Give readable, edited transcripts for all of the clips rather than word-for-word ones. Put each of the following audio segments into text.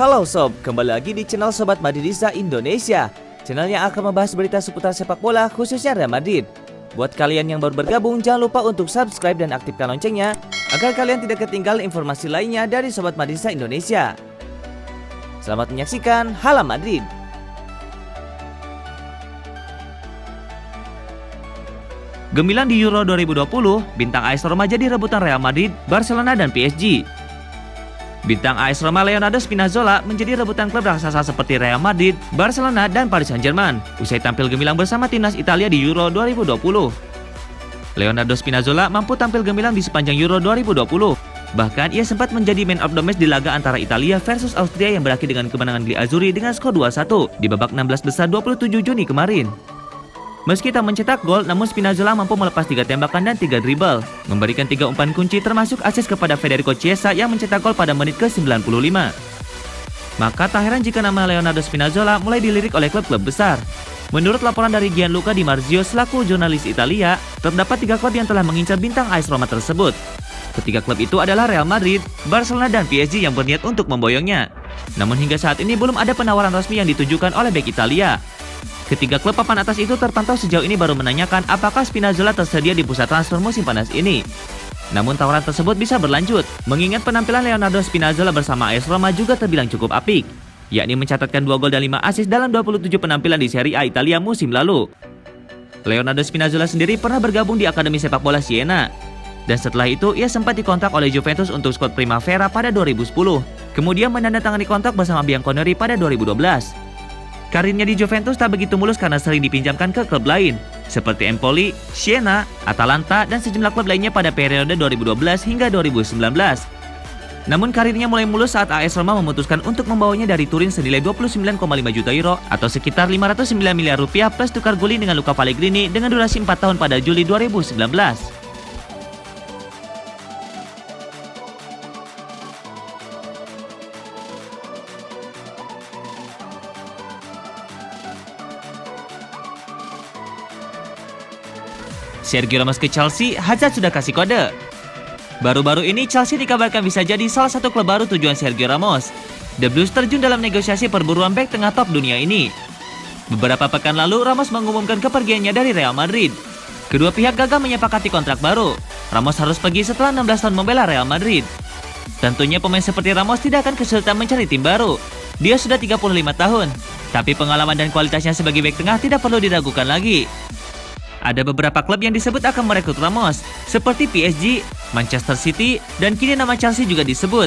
Halo sob, kembali lagi di channel Sobat Madridista Indonesia. Channel yang akan membahas berita seputar sepak bola khususnya Real Madrid. Buat kalian yang baru bergabung, jangan lupa untuk subscribe dan aktifkan loncengnya agar kalian tidak ketinggalan informasi lainnya dari Sobat Madridista Indonesia. Selamat menyaksikan Hala Madrid. Gemilang di Euro 2020, bintang AS Roma jadi rebutan Real Madrid, Barcelona dan PSG. Bintang AS Roma Leonardo Spinazzola menjadi rebutan klub raksasa seperti Real Madrid, Barcelona, dan Paris Saint-Germain usai tampil gemilang bersama timnas Italia di Euro 2020. Leonardo Spinazzola mampu tampil gemilang di sepanjang Euro 2020. Bahkan ia sempat menjadi man of the match di laga antara Italia versus Austria yang berakhir dengan kemenangan Gli Azzurri dengan skor 2-1 di babak 16 besar 27 Juni kemarin. Meski tak mencetak gol, namun Spinazzola mampu melepas 3 tembakan dan 3 dribble, memberikan 3 umpan kunci termasuk asis kepada Federico Chiesa yang mencetak gol pada menit ke-95. Maka tak heran jika nama Leonardo Spinazzola mulai dilirik oleh klub-klub besar. Menurut laporan dari Gianluca Di Marzio selaku jurnalis Italia, terdapat 3 klub yang telah mengincar bintang AS Roma tersebut. Ketiga klub itu adalah Real Madrid, Barcelona, dan PSG yang berniat untuk memboyongnya. Namun hingga saat ini belum ada penawaran resmi yang ditujukan oleh bek Italia. Ketiga klub papan atas itu terpantau sejauh ini baru menanyakan apakah Spinazzola tersedia di pusat transfer musim panas ini. Namun tawaran tersebut bisa berlanjut, mengingat penampilan Leonardo Spinazzola bersama AS Roma juga terbilang cukup apik, yakni mencatatkan 2 gol dan 5 assist dalam 27 penampilan di Serie A Italia musim lalu. Leonardo Spinazzola sendiri pernah bergabung di Akademi Sepak Bola Siena, dan setelah itu ia sempat dikontrak oleh Juventus untuk skuad Primavera pada 2010, kemudian menandatangani kontrak bersama Bianconeri pada 2012. Karirnya di Juventus tak begitu mulus karena sering dipinjamkan ke klub lain, seperti Empoli, Siena, Atalanta, dan sejumlah klub lainnya pada periode 2012 hingga 2019. Namun karirnya mulai mulus saat AS Roma memutuskan untuk membawanya dari Turin senilai 29,5 juta euro atau sekitar 509 miliar rupiah plus tukar guling dengan Luca Pellegrini dengan durasi 4 tahun pada Juli 2019. Sergio Ramos ke Chelsea, Hazard sudah kasih kode. Baru-baru ini Chelsea dikabarkan bisa jadi salah satu klub baru tujuan Sergio Ramos. The Blues terjun dalam negosiasi perburuan bek tengah top dunia ini. Beberapa pekan lalu Ramos mengumumkan kepergiannya dari Real Madrid. Kedua pihak gagal menyepakati kontrak baru. Ramos harus pergi setelah 16 tahun membela Real Madrid. Tentunya pemain seperti Ramos tidak akan kesulitan mencari tim baru. Dia sudah 35 tahun, tapi pengalaman dan kualitasnya sebagai bek tengah tidak perlu diragukan lagi. Ada beberapa klub yang disebut akan merekrut Ramos, seperti PSG, Manchester City, dan kini nama Chelsea juga disebut.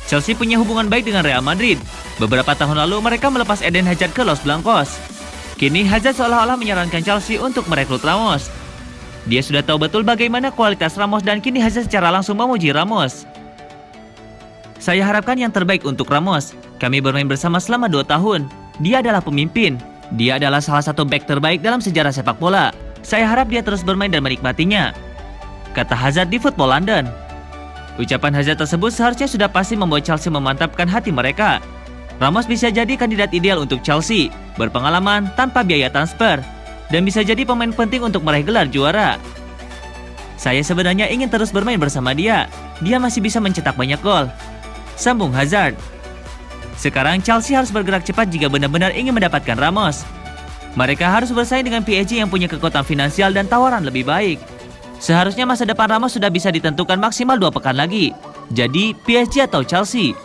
Chelsea punya hubungan baik dengan Real Madrid. Beberapa tahun lalu mereka melepas Eden Hazard ke Los Blancos. Kini Hazard seolah-olah menyarankan Chelsea untuk merekrut Ramos. Dia sudah tahu betul bagaimana kualitas Ramos dan kini Hazard secara langsung memuji Ramos. Saya harapkan yang terbaik untuk Ramos. Kami bermain bersama selama 2 tahun. Dia adalah pemimpin. Dia adalah salah satu bek terbaik dalam sejarah sepak bola. Saya harap dia terus bermain dan menikmatinya, kata Hazard di Football London. Ucapan Hazard tersebut seharusnya sudah pasti membuat Chelsea memantapkan hati mereka. Ramos bisa jadi kandidat ideal untuk Chelsea, berpengalaman tanpa biaya transfer, dan bisa jadi pemain penting untuk meraih gelar juara. Saya sebenarnya ingin terus bermain bersama dia. Dia masih bisa mencetak banyak gol, sambung Hazard. Sekarang Chelsea harus bergerak cepat jika benar-benar ingin mendapatkan Ramos. Mereka harus bersaing dengan PSG yang punya kekuatan finansial dan tawaran lebih baik. Seharusnya masa depan Ramos sudah bisa ditentukan maksimal 2 pekan lagi. Jadi PSG atau Chelsea?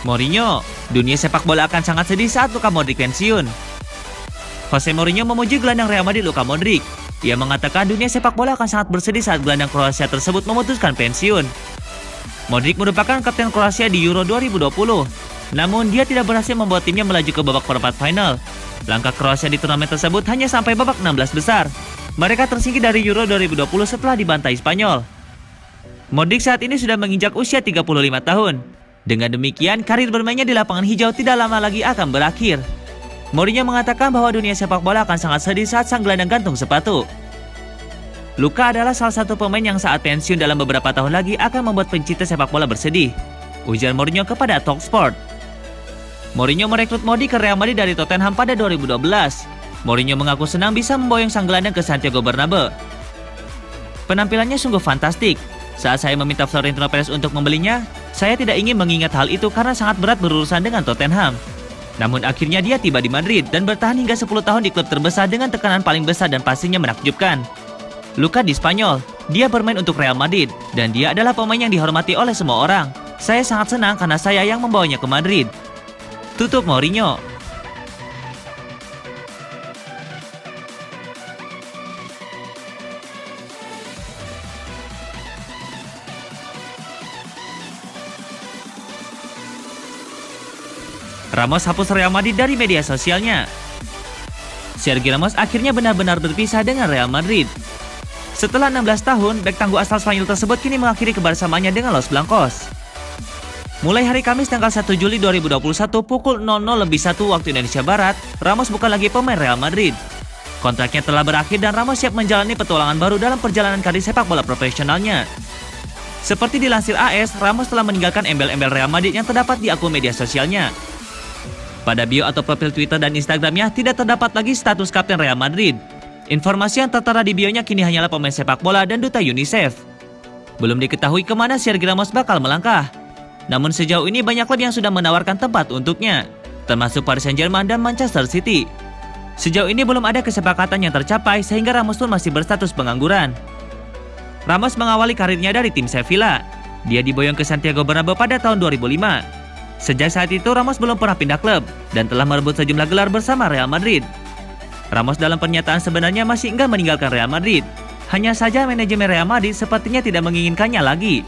Mourinho, dunia sepak bola akan sangat sedih saat Luka Modric pensiun. Jose Mourinho memuji gelandang Real Madrid Luka Modric. Ia mengatakan dunia sepak bola akan sangat bersedih saat gelandang Kroasia tersebut memutuskan pensiun. Modric merupakan kapten Kroasia di Euro 2020. Namun dia tidak berhasil membawa timnya melaju ke babak perempat final. Langkah Kroasia di turnamen tersebut hanya sampai babak 16 besar. Mereka tersingkir dari Euro 2020 setelah dibantai Spanyol. Modric saat ini sudah menginjak usia 35 tahun. Dengan demikian, karir bermainnya di lapangan hijau tidak lama lagi akan berakhir. Mourinho mengatakan bahwa dunia sepak bola akan sangat sedih saat sang gelandang gantung sepatu. Luka adalah salah satu pemain yang saat pensiun dalam beberapa tahun lagi akan membuat pencinta sepak bola bersedih, ujar Mourinho kepada Talksport. Mourinho merekrut Modi ke Real Madrid dari Tottenham pada 2012. Mourinho mengaku senang bisa memboyong sang gelandang ke Santiago Bernabeu. Penampilannya sungguh fantastik. Saat saya meminta Florentino Perez untuk membelinya, saya tidak ingin mengingat hal itu karena sangat berat berurusan dengan Tottenham. Namun akhirnya dia tiba di Madrid dan bertahan hingga 10 tahun di klub terbesar dengan tekanan paling besar dan pastinya menakjubkan. Luka di Spanyol, dia bermain untuk Real Madrid dan dia adalah pemain yang dihormati oleh semua orang. Saya sangat senang karena saya yang membawanya ke Madrid. Tutup Mourinho. Ramos hapus Real Madrid dari media sosialnya. Sergio Ramos akhirnya benar-benar berpisah dengan Real Madrid. Setelah 16 tahun, bek tangguh asal Spanyol tersebut kini mengakhiri kebersamaannya dengan Los Blancos. Mulai hari Kamis tanggal 1 Juli 2021 pukul 00:01 waktu Indonesia Barat, Ramos bukan lagi pemain Real Madrid. Kontraknya telah berakhir dan Ramos siap menjalani petualangan baru dalam perjalanan karir sepak bola profesionalnya. Seperti dilansir AS, Ramos telah meninggalkan embel-embel Real Madrid yang terdapat di akun media sosialnya. Pada bio atau profil Twitter dan Instagramnya tidak terdapat lagi status kapten Real Madrid. Informasi yang tertera di bionya kini hanyalah pemain sepak bola dan duta UNICEF. Belum diketahui kemana Sergio Ramos bakal melangkah. Namun sejauh ini banyak klub yang sudah menawarkan tempat untuknya, termasuk Paris Saint-Germain dan Manchester City. Sejauh ini belum ada kesepakatan yang tercapai sehingga Ramos pun masih berstatus pengangguran. Ramos mengawali karirnya dari tim Sevilla. Dia diboyong ke Santiago Bernabeu pada tahun 2005. Sejak saat itu Ramos belum pernah pindah klub dan telah merebut sejumlah gelar bersama Real Madrid. Ramos dalam pernyataan sebenarnya masih enggan meninggalkan Real Madrid. Hanya saja manajemen Real Madrid sepertinya tidak menginginkannya lagi.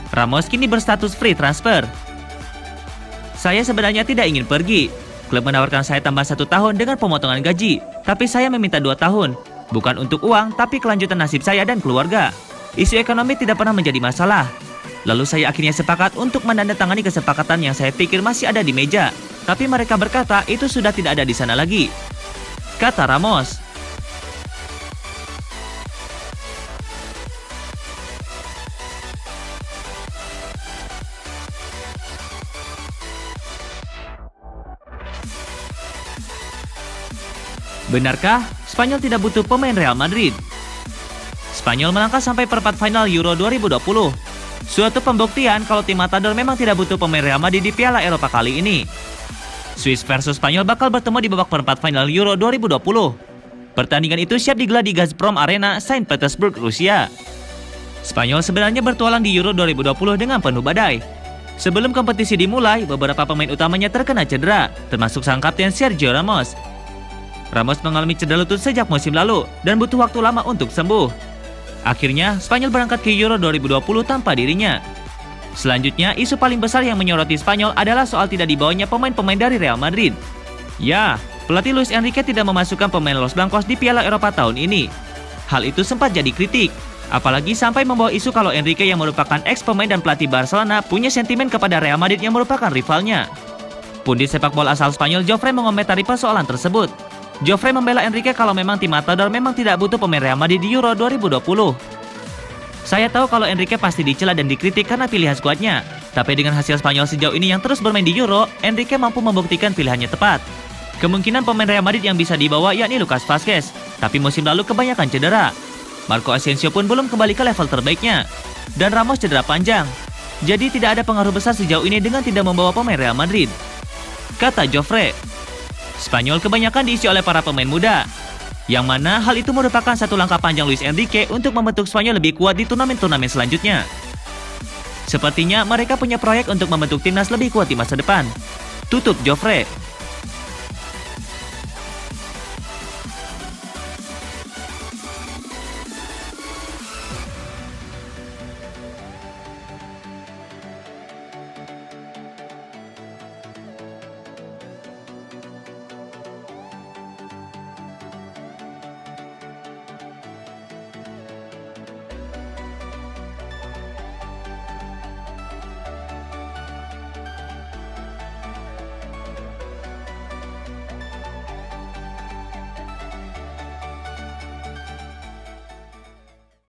Ramos kini berstatus free transfer. Saya sebenarnya tidak ingin pergi. Klub menawarkan saya tambah 1 tahun dengan pemotongan gaji, tapi saya meminta 2 tahun. Bukan untuk uang, tapi kelanjutan nasib saya dan keluarga. Isu ekonomi tidak pernah menjadi masalah. Lalu saya akhirnya sepakat untuk menandatangani kesepakatan yang saya pikir masih ada di meja. Tapi mereka berkata itu sudah tidak ada di sana lagi, kata Ramos. Benarkah Spanyol tidak butuh pemain Real Madrid? Spanyol melangkah sampai perempat final Euro 2020. Suatu pembuktian kalau tim Matador memang tidak butuh pemain Real Madrid di Piala Eropa kali ini. Swiss versus Spanyol bakal bertemu di babak perempat final Euro 2020. Pertandingan itu siap digelar di Gazprom Arena, Saint Petersburg, Rusia. Spanyol sebenarnya bertualang di Euro 2020 dengan penuh badai. Sebelum kompetisi dimulai, beberapa pemain utamanya terkena cedera, termasuk sang kapten Sergio Ramos. Ramos mengalami cedera lutut sejak musim lalu dan butuh waktu lama untuk sembuh. Akhirnya, Spanyol berangkat ke Euro 2020 tanpa dirinya. Selanjutnya, isu paling besar yang menyoroti Spanyol adalah soal tidak dibawanya pemain-pemain dari Real Madrid. Ya, pelatih Luis Enrique tidak memasukkan pemain Los Blancos di Piala Eropa tahun ini. Hal itu sempat jadi kritik, apalagi sampai membawa isu kalau Enrique yang merupakan ex-pemain dan pelatih Barcelona punya sentimen kepada Real Madrid yang merupakan rivalnya. Pundit sepak bola asal Spanyol Joffre mengomentari persoalan tersebut. Joffre membela Enrique kalau memang tim Matador memang tidak butuh pemain Real Madrid di Euro 2020. Saya tahu kalau Enrique pasti dicela dan dikritik karena pilihan skuadnya. Tapi dengan hasil Spanyol sejauh ini yang terus bermain di Euro, Enrique mampu membuktikan pilihannya tepat. Kemungkinan pemain Real Madrid yang bisa dibawa yakni Lucas Vazquez, tapi musim lalu kebanyakan cedera. Marco Asensio pun belum kembali ke level terbaiknya. Dan Ramos cedera panjang. Jadi tidak ada pengaruh besar sejauh ini dengan tidak membawa pemain Real Madrid, kata Joffre. Spanyol kebanyakan diisi oleh para pemain muda, yang mana hal itu merupakan satu langkah panjang Luis Enrique untuk membentuk Spanyol lebih kuat di turnamen-turnamen selanjutnya. Sepertinya mereka punya proyek untuk membentuk timnas lebih kuat di masa depan, tutup Joffre.